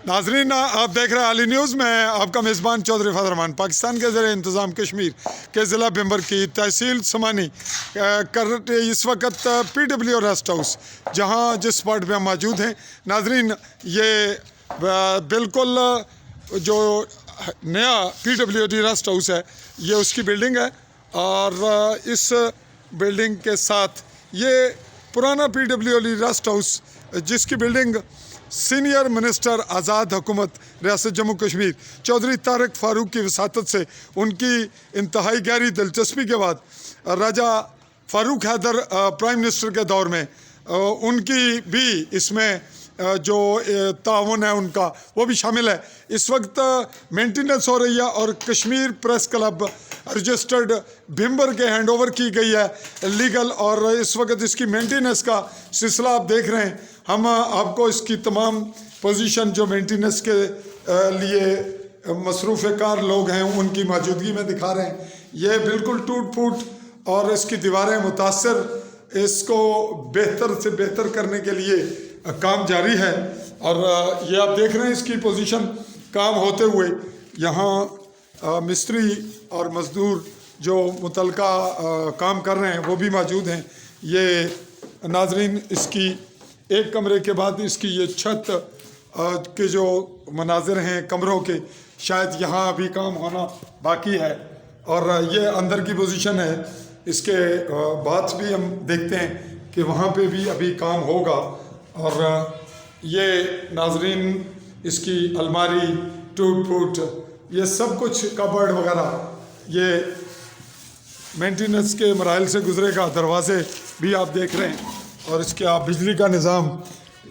नाजरीन, आप देख रहे हैं आली न्यूज़ में आपका मेज़बान चौधरी फजल रहमान। पाकिस्तान के ज़रिए इंतज़ाम कश्मीर के ज़िला बिम्बर की तहसील समानी इस वक्त PW रेस्ट हाउस जहां जिस स्पॉट पे हम मौजूद हैं नाजरीन, ये बिल्कुल जो नया PWD रेस्ट हाउस है ये उसकी बिल्डिंग है और इस बिल्डिंग के साथ ये पुराना PWD रेस्ट हाउस जिसकी बिल्डिंग सीनियर मिनिस्टर आज़ाद हुकूमत रियासत जम्मू कश्मीर चौधरी तारक फ़ारूक की वसातत से उनकी इंतहाई गहरी दिलचस्पी के बाद राजा फ़ारूक हैदर प्राइम मिनिस्टर के दौर में उनकी भी इसमें जो ताउन है उनका वो भी शामिल है। इस वक्त मेंटेनेंस हो रही है और Kashmir press club registered Bhimber के हैंड ओवर की गई है लीगल, और इस वक्त इसकी मेंटेनेंस का सिलसिला आप देख रहे हैं। हम आपको इसकी तमाम पोजीशन जो मेंटेनेंस के लिए मसरूफ़ कार लोग हैं उनकी मौजूदगी में दिखा रहे हैं। ये बिल्कुल टूट फूट और इसकी दीवारें मुतासर, इसको बेहतर से बेहतर करने के लिए काम जारी है। और ये आप देख रहे हैं इसकी पोजीशन काम होते हुए। यहाँ मिस्त्री और मज़दूर जो मुतलका काम कर रहे हैं वो भी मौजूद हैं। ये नाजरीन, इसकी एक कमरे के बाद इसकी ये छत के जो मनाजिर हैं कमरों के, शायद यहाँ अभी काम होना बाकी है। और ये अंदर की पोजीशन है। इसके बाद भी हम देखते हैं कि वहाँ पे भी अभी काम होगा। और ये नाजरीन, इसकी अलमारी टूट फूट ये सब कुछ कबर्ड वगैरह ये मेंटेनेंस के मराइल से गुजरेगा। दरवाजे भी आप देख रहे हैं और इसके आप बिजली का निज़ाम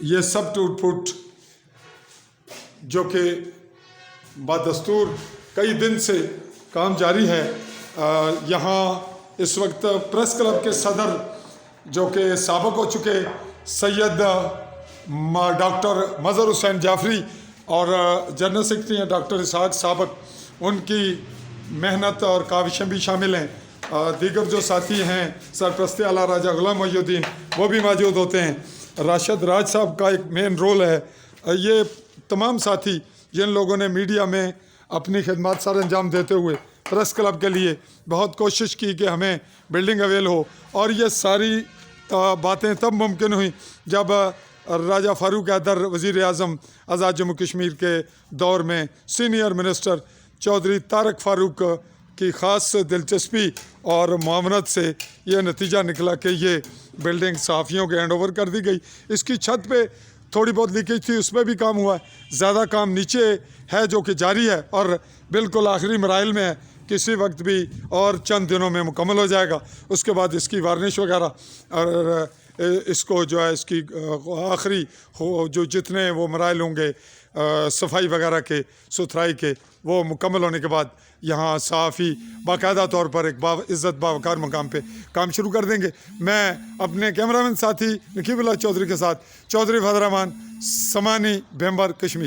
ये सब टूट फूट जो कि बदस्तूर कई दिन से काम जारी है। यहाँ इस वक्त प्रेस क्लब के सदर जो कि साबिक हो चुके सैयद डॉक्टर मज़हर हुसैन जाफरी और जनरल सेक्रेटरी हैं डॉक्टर इसहाक साबिक, उनकी मेहनत और काविशें भी शामिल हैं। दीगर जो साथी हैं सरप्रस्ती आला राजा गुलाम मोहिउद्दीन वो भी मौजूद होते हैं। राशिद राज साहब का एक मेन रोल है। ये तमाम साथी जिन लोगों ने मीडिया में अपनी खिदमत सर अंजाम देते हुए प्रेस क्लब के लिए बहुत कोशिश की कि हमें बिल्डिंग अवेल हो, और ये सारी बातें तब मुमकिन हुई जब राजा फ़ारूक हैदर वज़ीर आज़म आज़ाद जम्मू कश्मीर के दौर में सीनियर मिनिस्टर चौधरी तारक फ़ारूक की ख़ास दिलचस्पी और मावनत से ये नतीजा निकला कि ये बिल्डिंग सहाफ़ियों के हैंड ओवर कर दी गई। इसकी छत पे थोड़ी बहुत लीकेज थी, उस पर भी काम हुआ है। ज़्यादा काम नीचे है जो कि जारी है और बिल्कुल आखिरी मराइल में है। किसी वक्त भी और चंद दिनों में मुकम्मल हो जाएगा। उसके बाद इसकी वार्निश वगैरह और इसको जो है इसकी आखिरी जो जितने वो मराइल होंगे सफाई वगैरह के, सुथराई के, वो मुकम्मल होने के बाद यहाँ सहाफ़ी बाकायदा तौर पर एक इज़्ज़त बावकार मकाम पे काम शुरू कर देंगे। मैं अपने कैमरामैन साथी नकीबुल्लाह चौधरी के साथ चौधरी फजल रहमान, समानी भिम्बर, कश्मीर।